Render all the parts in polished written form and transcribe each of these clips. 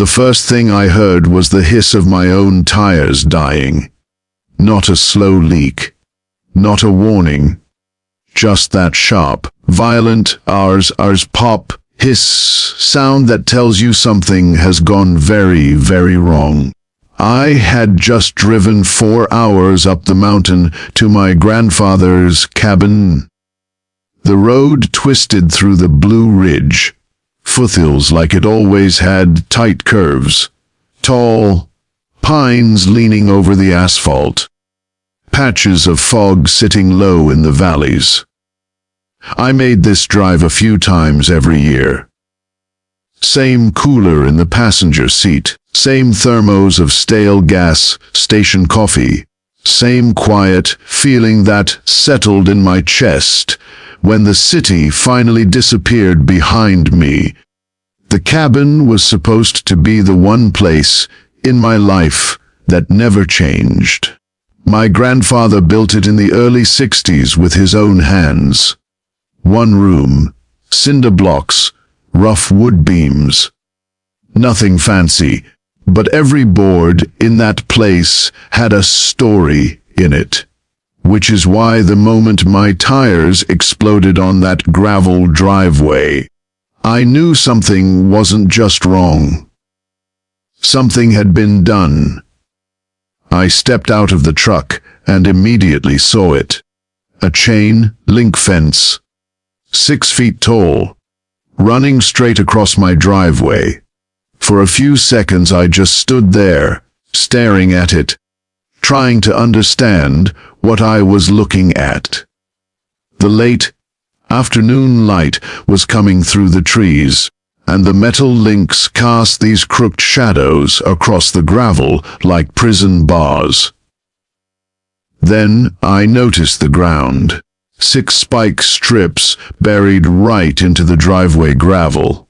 The first thing I heard was the hiss of my own tires dying. Not a slow leak. Not a warning. Just that sharp, violent ours pop, hiss sound that tells you something has gone very, very wrong. I had just driven 4 hours up the mountain to my grandfather's cabin. The road twisted through the Blue Ridge, foothills like it always had, tight curves, tall pines leaning over the asphalt, patches of fog sitting low in the valleys. I made this drive a few times every year. Same cooler in the passenger seat, same thermos of stale gas station coffee, same quiet feeling that settled in my chest when the city finally disappeared behind me. The cabin was supposed to be the one place in my life that never changed. My grandfather built it in the early 60s with his own hands. 1 room, cinder blocks, rough wood beams. Nothing fancy, but every board in that place had a story in it, which is why the moment my tires exploded on that gravel driveway, I knew something wasn't just wrong. Something had been done. I stepped out of the truck and immediately saw it. A chain link fence, 6 feet tall, running straight across my driveway. For a few seconds I just stood there, staring at it, trying to understand what I was looking at. The late afternoon light was coming through the trees, and the metal links cast these crooked shadows across the gravel like prison bars. Then I noticed the ground. 6 spike strips buried right into the driveway gravel.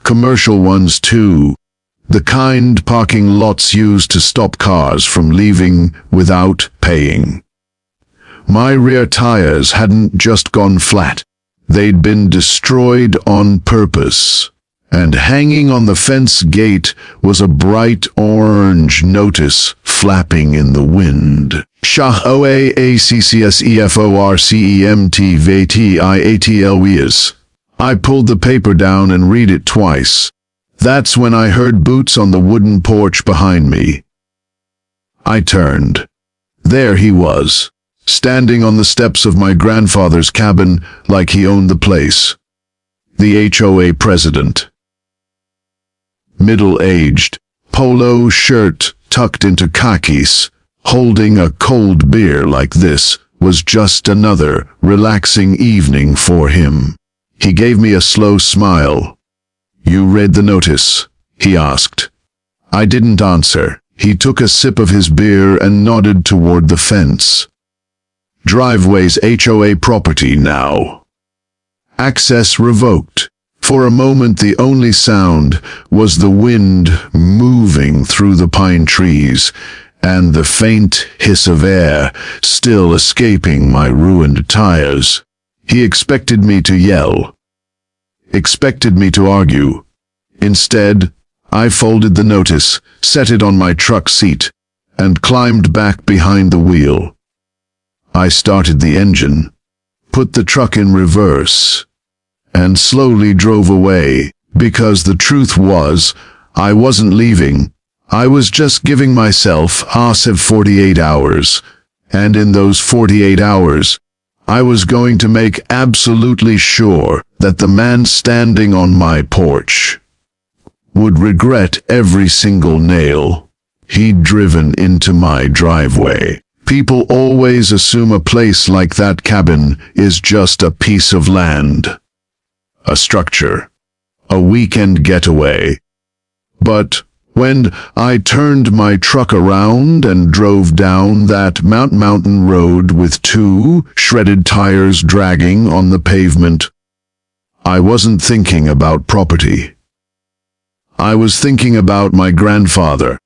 Commercial ones too, the kind parking lots used to stop cars from leaving without paying. My rear tires hadn't just gone flat, they'd been destroyed on purpose. And hanging on the fence gate was a bright orange notice flapping in the wind. HOA ACCSEFORCEMT I pulled the paper down and read it twice. That's when I heard boots on the wooden porch behind me. I turned. There he was, standing on the steps of my grandfather's cabin like he owned the place. The HOA president. Middle-aged, polo shirt tucked into khakis, holding a cold beer like this was just another relaxing evening for him. He gave me a slow smile. "You read the notice?" he asked. I didn't answer. He took a sip of his beer and nodded toward the fence. "Driveway's HOA property now. Access revoked." For a moment the only sound was the wind moving through the pine trees and the faint hiss of air still escaping my ruined tires. He expected me to yell, expected me to argue. Instead, I folded the notice, set it on my truck seat, and climbed back behind the wheel. I started the engine, put the truck in reverse, and slowly drove away, because the truth was, I wasn't leaving. I was just giving myself 48 hours, and in those 48 hours, I was going to make absolutely sure that the man standing on my porch would regret every single nail he'd driven into my driveway. People always assume a place like that cabin is just a piece of land, a structure, a weekend getaway. But when I turned my truck around and drove down that mountain road with 2 shredded tires dragging on the pavement, I wasn't thinking about property. I was thinking about my grandfather.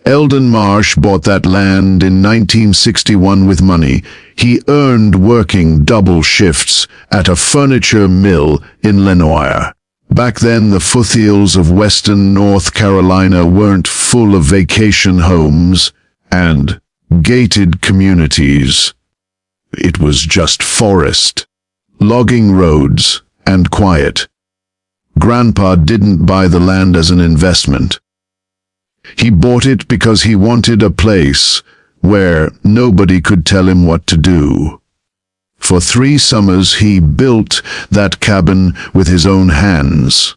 Eldon Marsh bought that land in 1961 with money he earned working double shifts at a furniture mill in Lenoir. Back then, the foothills of western North Carolina weren't full of vacation homes and gated communities. It was just forest, logging roads, and quiet. Grandpa didn't buy the land as an investment. He bought it because he wanted a place where nobody could tell him what to do. For 3 summers he built that cabin with his own hands.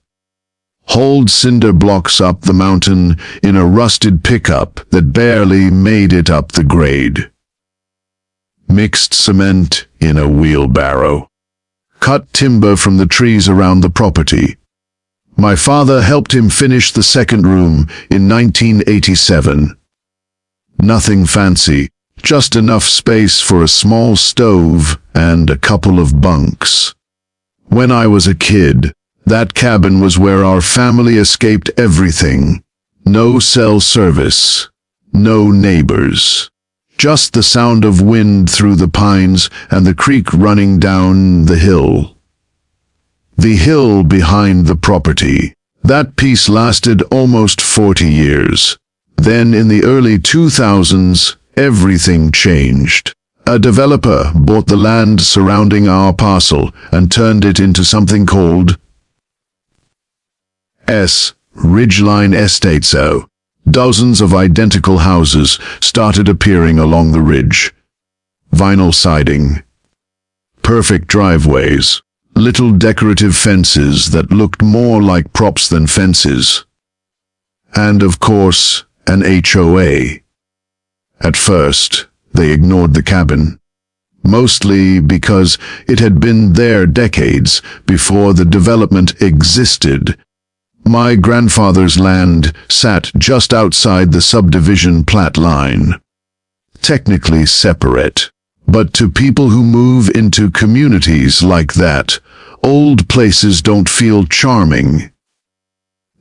Hauled cinder blocks up the mountain in a rusted pickup that barely made it up the grade. Mixed cement in a wheelbarrow. Cut timber from the trees around the property. My father helped him finish the second room in 1987. Nothing fancy, just enough space for a small stove and a couple of bunks. When I was a kid, that cabin was where our family escaped everything. No cell service, no neighbors. Just the sound of wind through the pines and the creek running down the hill. The hill behind the property. That piece lasted almost 40 years. Then in the early 2000s, everything changed. A developer bought the land surrounding our parcel and turned it into something called Ridgeline Estate. So, dozens of identical houses started appearing along the ridge. Vinyl siding, perfect driveways, little decorative fences that looked more like props than fences. And of course, an HOA. At first, they ignored the cabin, mostly because it had been there decades before the development existed. My grandfather's land sat just outside the subdivision plat line. Technically separate, but to people who move into communities like that, old places don't feel charming.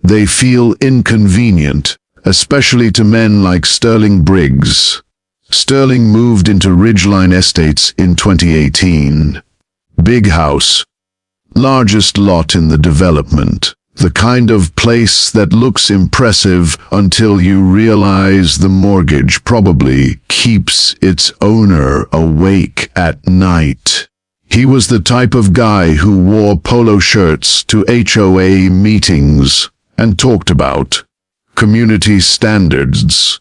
They feel inconvenient, especially to men like Sterling Briggs. Sterling moved into Ridgeline Estates in 2018. Big house, largest lot in the development. The kind of place that looks impressive until you realize the mortgage probably keeps its owner awake at night. He was the type of guy who wore polo shirts to HOA meetings and talked about community standards,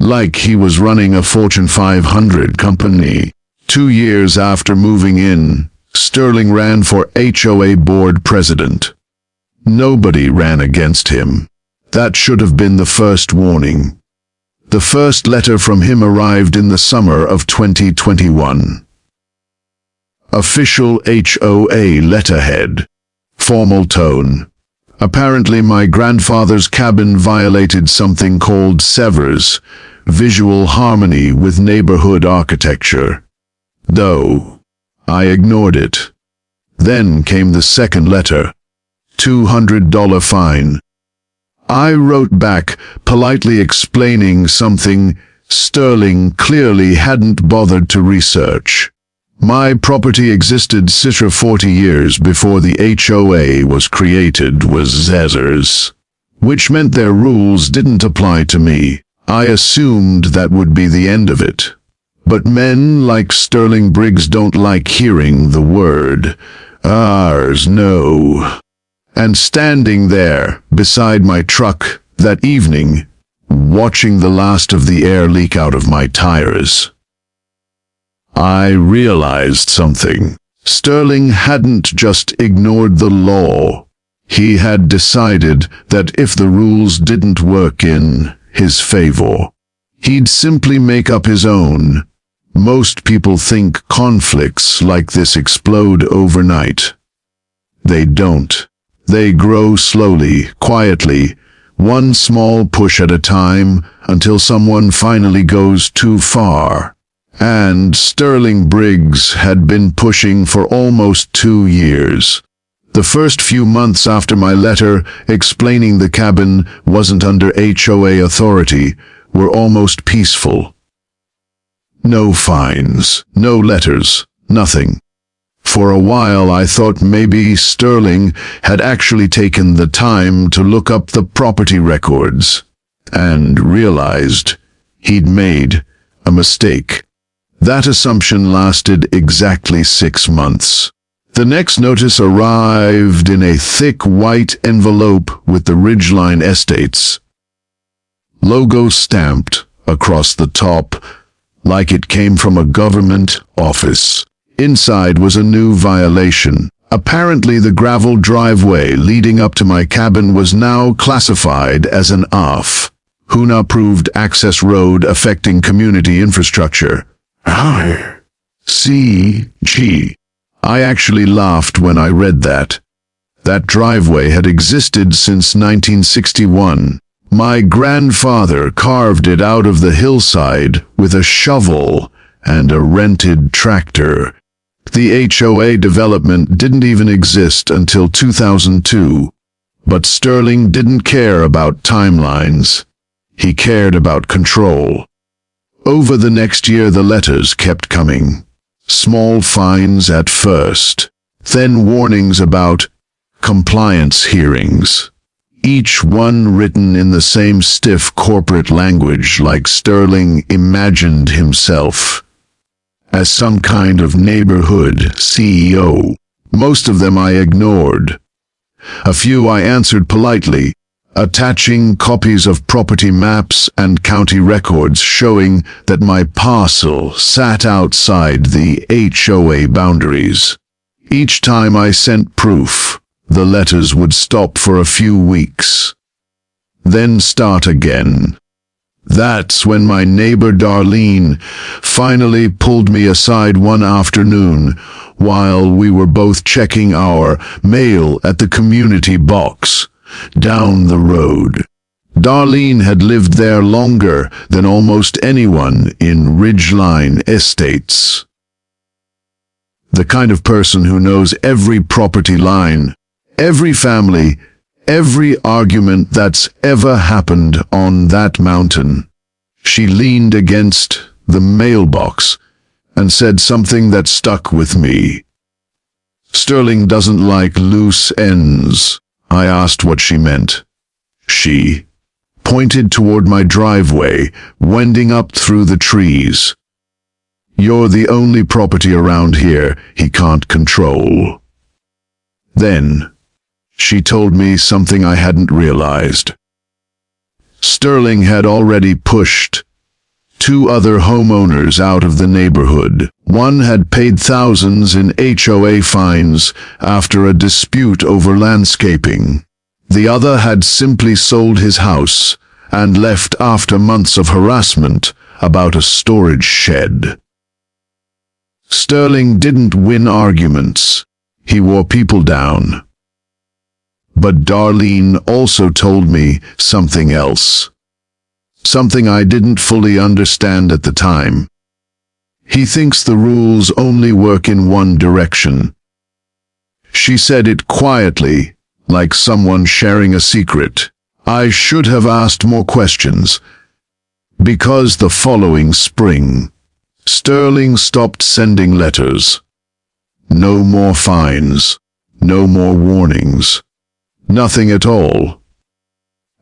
like he was running a Fortune 500 company. 2 years after moving in, Sterling ran for HOA board president. Nobody ran against him. That should have been the first warning. The first letter from him arrived in the summer of 2021. Official HOA letterhead. Formal tone. Apparently my grandfather's cabin violated something called SEVER's, visual harmony with neighborhood architecture. Though I ignored it. Then came the second letter. $200 fine. I wrote back, politely explaining something Sterling clearly hadn't bothered to research. My property existed circa 40 years before the HOA was created was Zezer's, which meant their rules didn't apply to me. I assumed that would be the end of it. But men like Sterling Briggs don't like hearing the word ours, no. And standing there beside my truck that evening, watching the last of the air leak out of my tires, I realized something. Sterling hadn't just ignored the law. He had decided that if the rules didn't work in his favor, he'd simply make up his own. Most people think conflicts like this explode overnight. They don't. They grow slowly, quietly, one small push at a time, until someone finally goes too far. And Sterling Briggs had been pushing for almost 2 years. The first few months after my letter explaining the cabin wasn't under HOA authority were almost peaceful. No fines, no letters, nothing. For a while I thought maybe Sterling had actually taken the time to look up the property records, and realized he'd made a mistake. That assumption lasted exactly 6 months. The next notice arrived in a thick white envelope with the Ridgeline Estates logo stamped across the top, like it came from a government office. Inside was a new violation. Apparently the gravel driveway leading up to my cabin was now classified as an HOA-approved access road affecting community infrastructure. CG. I actually laughed when I read that. That driveway had existed since 1961. My grandfather carved it out of the hillside with a shovel and a rented tractor. The HOA development didn't even exist until 2002. But Sterling didn't care about timelines. He cared about control. Over the next year the letters kept coming. Small fines at first, then warnings about compliance hearings. Each one written in the same stiff corporate language, like Sterling imagined himself as some kind of neighborhood CEO. Most of them I ignored. A few I answered politely, attaching copies of property maps and county records showing that my parcel sat outside the HOA boundaries. Each time I sent proof, the letters would stop for a few weeks, then start again. That's when my neighbor Darlene finally pulled me aside one afternoon while we were both checking our mail at the community box down the road. Darlene had lived there longer than almost anyone in Ridgeline Estates. The kind of person who knows every property line, every family, every argument that's ever happened on that mountain. She leaned against the mailbox and said something that stuck with me. "Sterling doesn't like loose ends." I asked what she meant. She pointed toward my driveway, wending up through the trees. "You're the only property around here he can't control." Then she told me something I hadn't realized. Sterling had already pushed 2 other homeowners out of the neighborhood. One had paid thousands in HOA fines after a dispute over landscaping. The other had simply sold his house and left after months of harassment about a storage shed. Sterling didn't win arguments. He wore people down. But Darlene also told me something else. Something I didn't fully understand at the time. He thinks the rules only work in one direction. She said it quietly, like someone sharing a secret. I should have asked more questions. Because the following spring, Sterling stopped sending letters. No more fines. No more warnings. Nothing at all.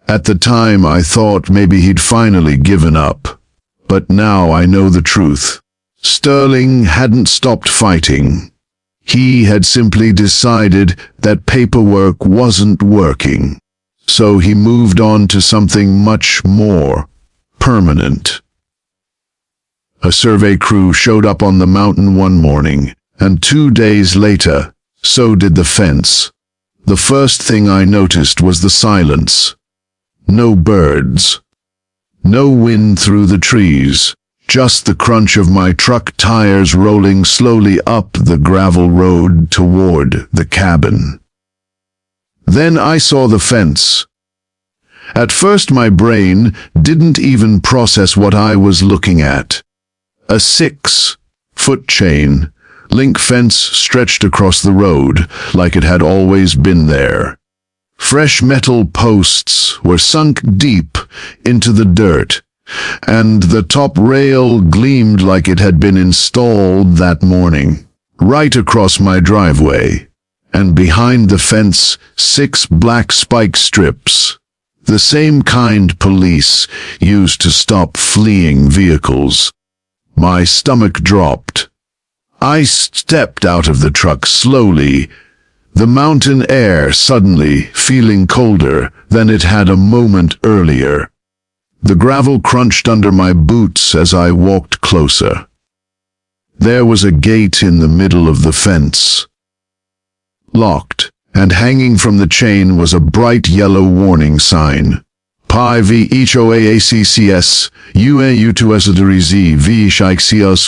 At the time I thought maybe he'd finally given up. But now I know the truth. Sterling hadn't stopped fighting. He had simply decided that paperwork wasn't working. So he moved on to something much more permanent. A survey crew showed up on the mountain one morning, and 2 days later, so did the fence. The first thing I noticed was the silence. No birds. No wind through the trees. Just the crunch of my truck tires rolling slowly up the gravel road toward the cabin. Then I saw the fence. At first my brain didn't even process what I was looking at. A 6-foot chain link fence stretched across the road like it had always been there. Fresh metal posts were sunk deep into the dirt, and the top rail gleamed like it had been installed that morning. right across my driveway, and behind the fence 6 black spike strips, the same kind police used to stop fleeing vehicles. My stomach dropped. I stepped out of the truck slowly, the mountain air suddenly feeling colder than it had a moment earlier. The gravel crunched under my boots as I walked closer. There was a gate in the middle of the fence, locked, and hanging from the chain was a bright yellow warning sign. HOA ACCS, UAU2SDRZ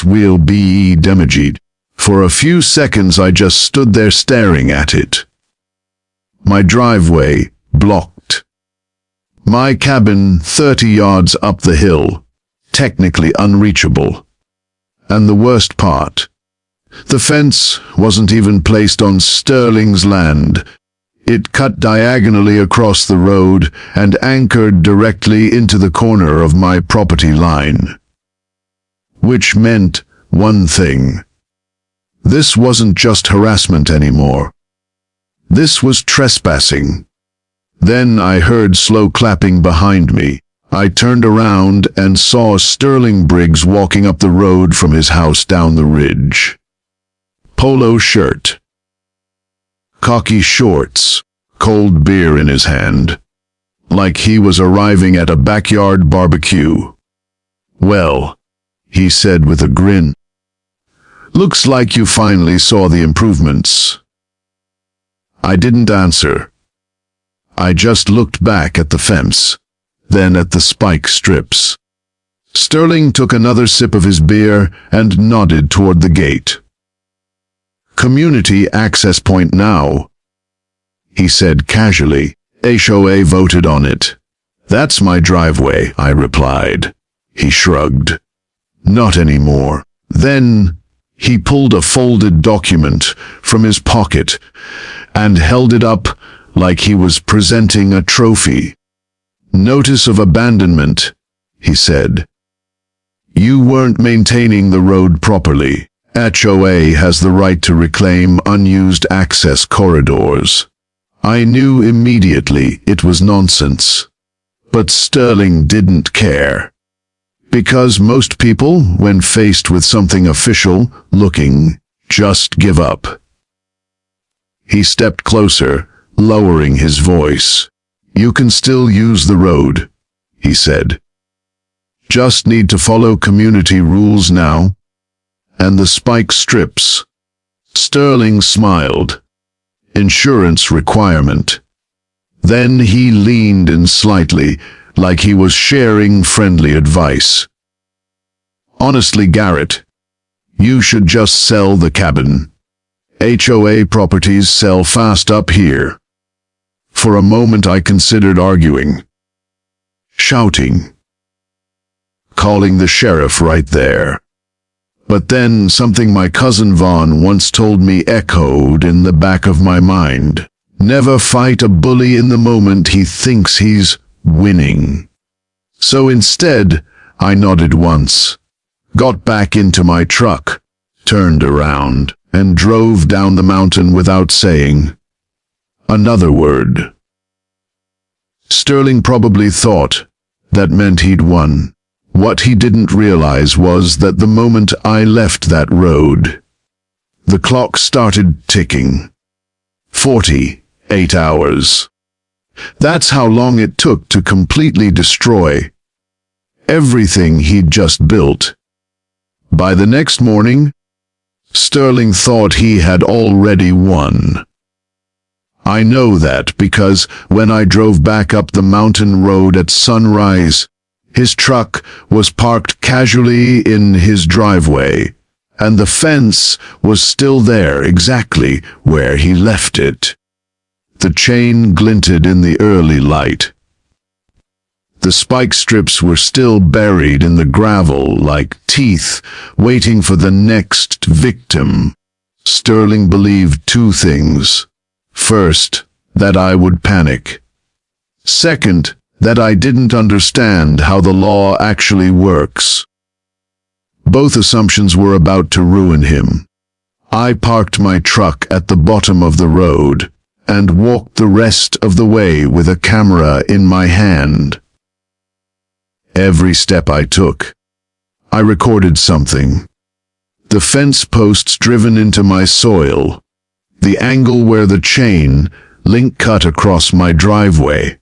will be damaged. For a few seconds I just stood there staring at it. My driveway, blocked. My cabin 30 yards up the hill, technically unreachable. And the worst part, the fence wasn't even placed on Sterling's land. It cut diagonally across the road and anchored directly into the corner of my property line. Which meant one thing. This wasn't just harassment anymore. This was trespassing. Then I heard slow clapping behind me. I turned around and saw Sterling Briggs walking up the road from his house down the ridge. Polo shirt, khaki shorts, cold beer in his hand, like he was arriving at a backyard barbecue. "Well," he said with a grin, "looks like you finally saw the improvements." I didn't answer. I just looked back at the fence, then at the spike strips. Sterling took another sip of his beer and nodded toward the gate. "Community access point now," he said casually. "HOA voted on it." "That's my driveway," I replied. He shrugged. "Not anymore." Then he pulled a folded document from his pocket and held it up like he was presenting a trophy. "Notice of abandonment," he said. "You weren't maintaining the road properly. HOA has the right to reclaim unused access corridors." I knew immediately it was nonsense. But Sterling didn't care. Because most people, when faced with something official looking, just give up. He stepped closer, lowering his voice. "You can still use the road," he said. "Just need to follow community rules now." "And the spike strips?" Sterling smiled. "Insurance requirement." Then he leaned in slightly, like he was sharing friendly advice. "Honestly, Garrett, you should just sell the cabin. HOA properties sell fast up here." For a moment I considered arguing, shouting, calling the sheriff right there. But then something my cousin Vaughn once told me echoed in the back of my mind. Never fight a bully in the moment he thinks he's winning. So instead, I nodded once, got back into my truck, turned around, and drove down the mountain without saying another word. Sterling probably thought that meant he'd won. What he didn't realize was that the moment I left that road, the clock started ticking. 48 hours. That's how long it took to completely destroy everything he'd just built. By the next morning, Sterling thought he had already won. I know that because when I drove back up the mountain road at sunrise, his truck was parked casually in his driveway, and the fence was still there exactly where he left it. The chain glinted in the early light. The spike strips were still buried in the gravel like teeth, waiting for the next victim. Sterling believed two things. First, that I would panic. Second, that I didn't understand how the law actually works. Both assumptions were about to ruin him. I parked my truck at the bottom of the road and walked the rest of the way with a camera in my hand. Every step I took, I recorded something. The fence posts driven into my soil, the angle where the chain link cut across my driveway,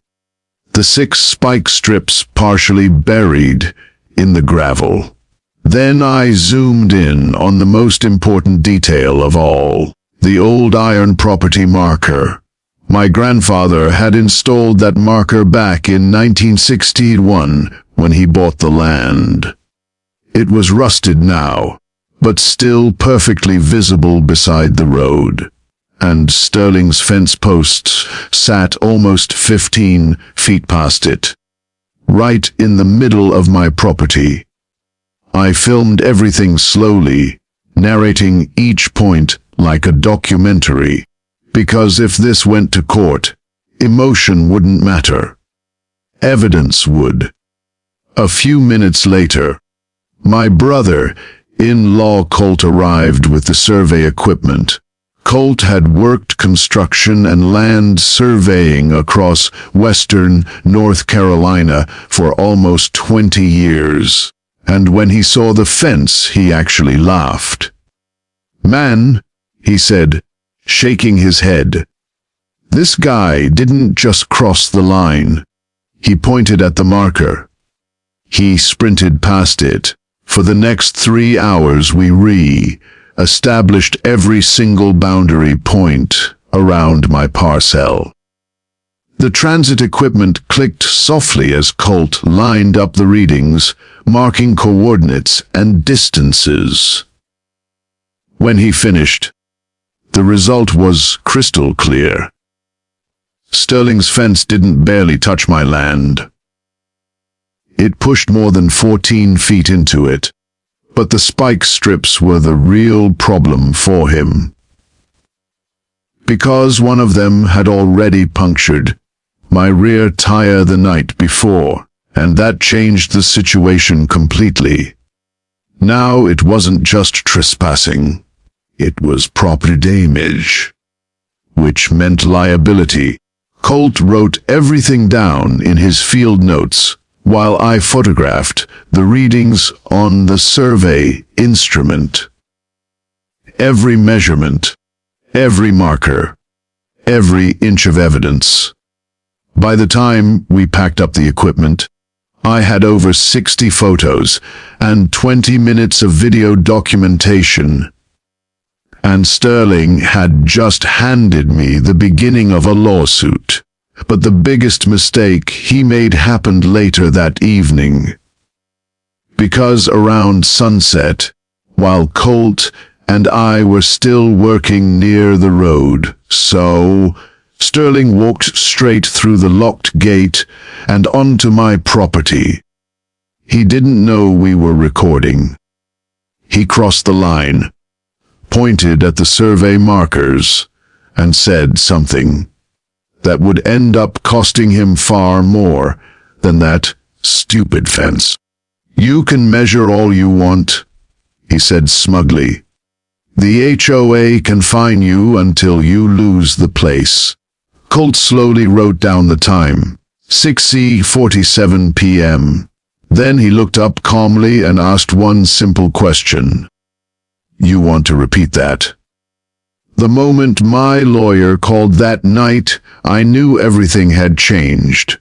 the 6 spike strips partially buried in the gravel. Then I zoomed in on the most important detail of all, the old iron property marker. My grandfather had installed that marker back in 1961 when he bought the land. It was rusted now, but still perfectly visible beside the road, and Sterling's fence posts sat almost 15 feet past it, right in the middle of my property. I filmed everything slowly, narrating each point like a documentary, because if this went to court, emotion wouldn't matter. Evidence would. A few minutes later, my brother-in-law Colt arrived with the survey equipment. Colt had worked construction and land surveying across western North Carolina for almost 20 years. And when he saw the fence, he actually laughed. "Man," he said, shaking his head, "this guy didn't just cross the line." He pointed at the marker. He sprinted past it. For the next 3 hours we re-established every single boundary point around my parcel. The transit equipment clicked softly as Colt lined up the readings, marking coordinates and distances. When he finished, the result was crystal clear. Sterling's fence didn't barely touch my land. It pushed more than 14 feet into it, but the spike strips were the real problem for him. Because one of them had already punctured my rear tire the night before, and that changed the situation completely. Now it wasn't just trespassing, it was property damage, which meant liability. Colt wrote everything down in his field notes, while I photographed the readings on the survey instrument. Every measurement, every marker, every inch of evidence. By the time we packed up the equipment, I had over 60 photos and 20 minutes of video documentation. And Sterling had just handed me the beginning of a lawsuit. But the biggest mistake he made happened later that evening. Because around sunset, while Colt and I were still working near the road, Sterling walked straight through the locked gate and onto my property. He didn't know we were recording. He crossed the line, pointed at the survey markers, and said something that would end up costing him far more than that stupid fence. "You can measure all you want," he said smugly. "The HOA can fine you until you lose the place." Colt slowly wrote down the time, 6:47 p.m. Then he looked up calmly and asked one simple question. "You want to repeat that?" The moment my lawyer called that night, I knew everything had changed.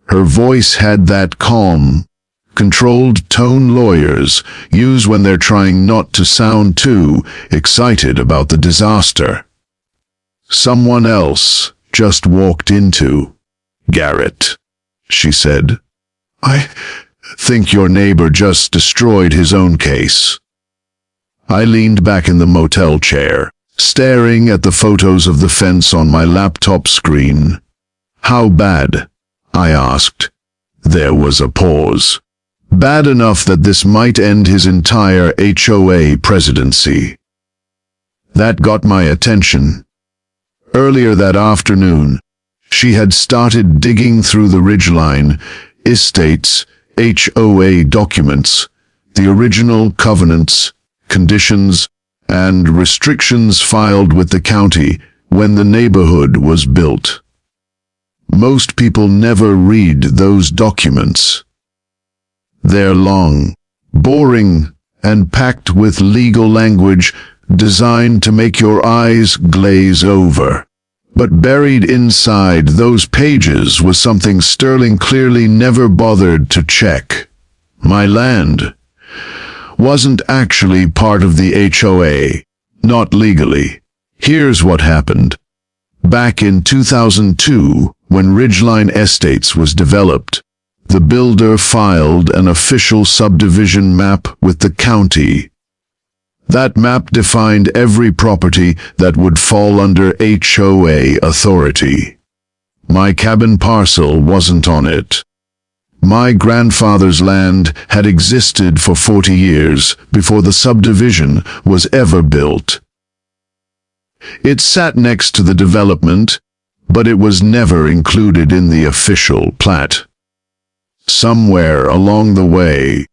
Her voice had that calm, controlled tone lawyers use when they're trying not to sound too excited about the disaster. "Someone else just walked into Garrett," she said. "I think your neighbor just destroyed his own case." I leaned back in the motel chair, staring at the photos of the fence on my laptop screen. "How bad?" I asked. There was a pause. "Bad enough that this might end his entire HOA presidency." That got my attention. Earlier that afternoon, she had started digging through the Ridgeline Estates HOA documents, the original covenants, conditions, and restrictions filed with the county when the neighborhood was built. Most people never read those documents. They're long, boring, and packed with legal language designed to make your eyes glaze over. But buried inside those pages was something Sterling clearly never bothered to check. My land wasn't actually part of the HOA, not legally. Here's what happened. Back in 2002, when Ridgeline Estates was developed, the builder filed an official subdivision map with the county. That map defined every property that would fall under HOA authority. My cabin parcel wasn't on it. My grandfather's land had existed for 40 years before the subdivision was ever built. It sat next to the development, but it was never included in the official plat. Somewhere along the way,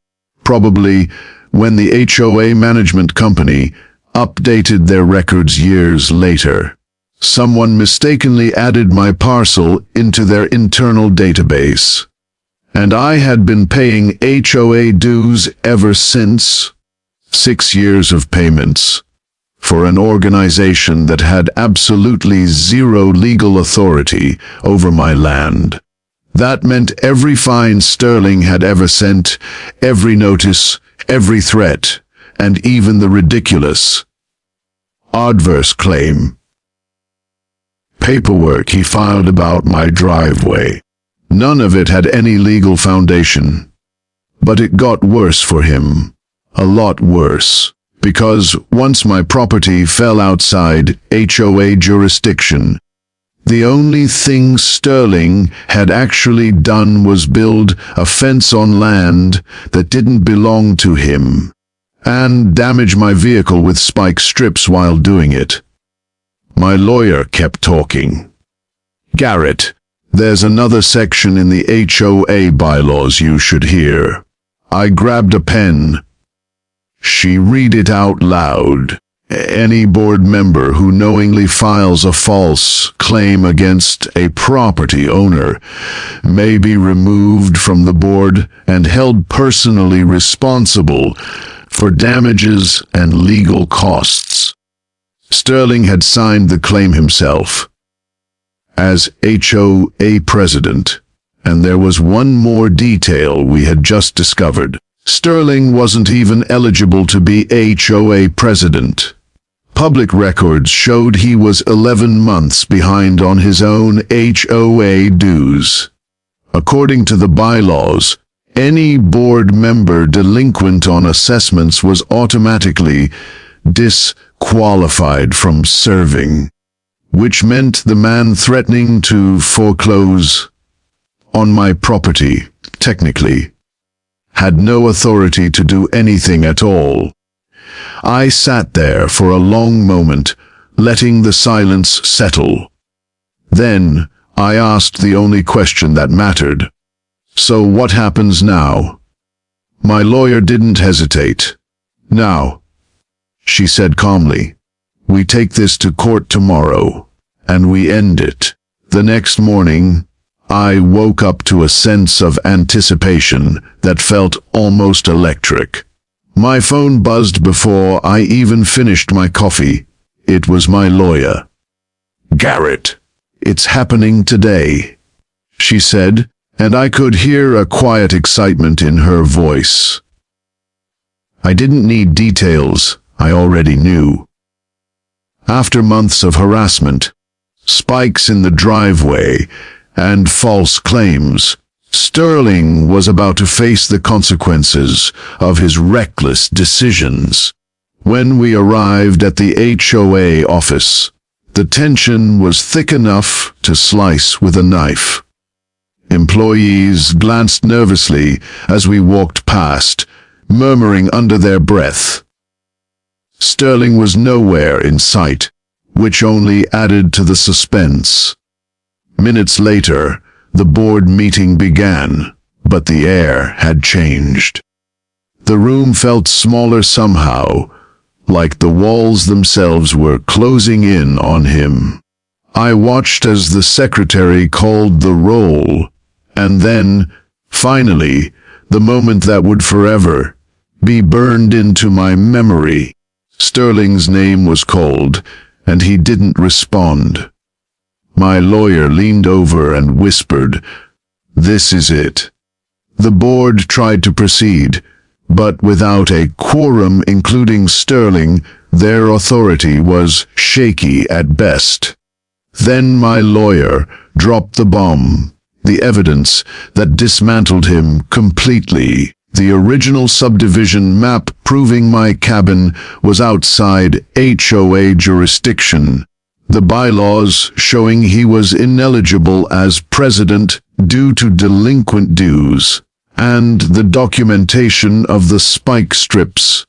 probably when the HOA management company updated their records years later, someone mistakenly added my parcel into their internal database. And I had been paying HOA dues ever since. 6 years of payments for an organization that had absolutely zero legal authority over my land. That meant every fine Sterling had ever sent, every notice, every threat, and even the ridiculous adverse claim paperwork he filed about my driveway. None of it had any legal foundation. But it got worse for him. A lot worse. Because once my property fell outside HOA jurisdiction, the only thing Sterling had actually done was build a fence on land that didn't belong to him, and damage my vehicle with spike strips while doing it. My lawyer kept talking. "Garrett, there's another section in the HOA bylaws you should hear." I grabbed a pen. She read it out loud. "Any board member who knowingly files a false claim against a property owner may be removed from the board and held personally responsible for damages and legal costs." Sterling had signed the claim himself as HOA president, and there was one more detail we had just discovered. Sterling wasn't even eligible to be HOA president. Public records showed he was 11 months behind on his own HOA dues. According to the bylaws, any board member delinquent on assessments was automatically disqualified from serving, which meant the man threatening to foreclose on my property, technically, had no authority to do anything at all. I sat there for a long moment, letting the silence settle. Then I asked the only question that mattered. "So what happens now?" My lawyer didn't hesitate. "Now," she said calmly, "we take this to court tomorrow, and we end it." The next morning, I woke up to a sense of anticipation that felt almost electric. My phone buzzed before I even finished my coffee. It was my lawyer. "Garrett, it's happening today," she said, and I could hear a quiet excitement in her voice. I didn't need details, I already knew. After months of harassment, spikes in the driveway, and false claims, Sterling was about to face the consequences of his reckless decisions. When we arrived at the HOA office, the tension was thick enough to slice with a knife. Employees glanced nervously as we walked past, murmuring under their breath. Sterling was nowhere in sight, which only added to the suspense. Minutes later, the board meeting began, but the air had changed. The room felt smaller somehow, like the walls themselves were closing in on him. I watched as the secretary called the roll, and then, finally, the moment that would forever be burned into my memory. Sterling's name was called, and he didn't respond. My lawyer leaned over and whispered, "This is it." The board tried to proceed, but without a quorum including Sterling, their authority was shaky at best. Then my lawyer dropped the bomb, the evidence that dismantled him completely. The original subdivision map proving my cabin was outside HOA jurisdiction. The bylaws showing he was ineligible as president due to delinquent dues, and the documentation of the spike strips.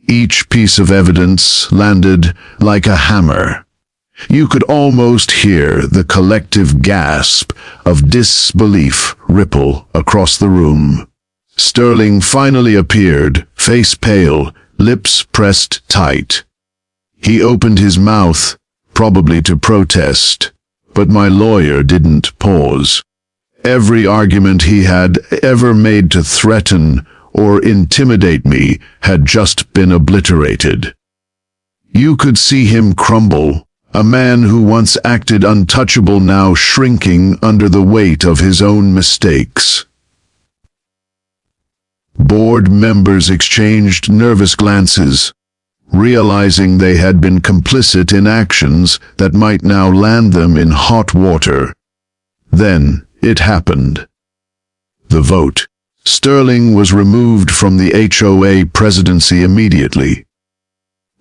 Each piece of evidence landed like a hammer. You could almost hear the collective gasp of disbelief ripple across the room. Sterling finally appeared, face pale, lips pressed tight. He opened his mouth, probably to protest, but my lawyer didn't pause. Every argument he had ever made to threaten or intimidate me had just been obliterated. You could see him crumble, a man who once acted untouchable now shrinking under the weight of his own mistakes. Board members exchanged nervous glances, realizing they had been complicit in actions that might now land them in hot water. Then it happened. The vote. Sterling was removed from the HOA presidency immediately.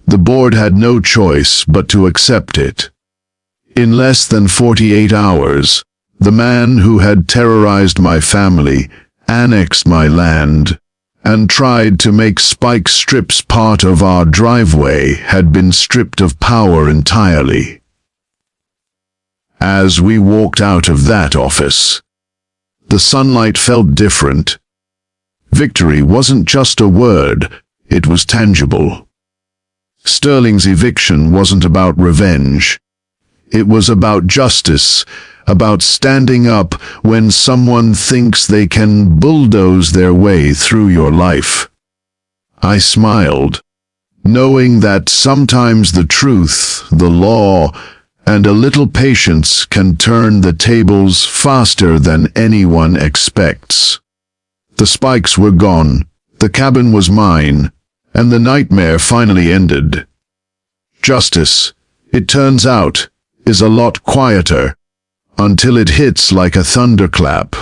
The board had no choice but to accept it. In less than 48 hours, the man who had terrorized my family annexed my land and tried to make spike strips part of our driveway had been stripped of power entirely. As we walked out of that office, the sunlight felt different. Victory wasn't just a word, it was tangible. Sterling's eviction wasn't about revenge. It was about justice, about standing up when someone thinks they can bulldoze their way through your life. I smiled, knowing that sometimes the truth, the law, and a little patience can turn the tables faster than anyone expects. The spikes were gone, the cabin was mine, and the nightmare finally ended. Justice, it turns out, is a lot quieter, until it hits like a thunderclap.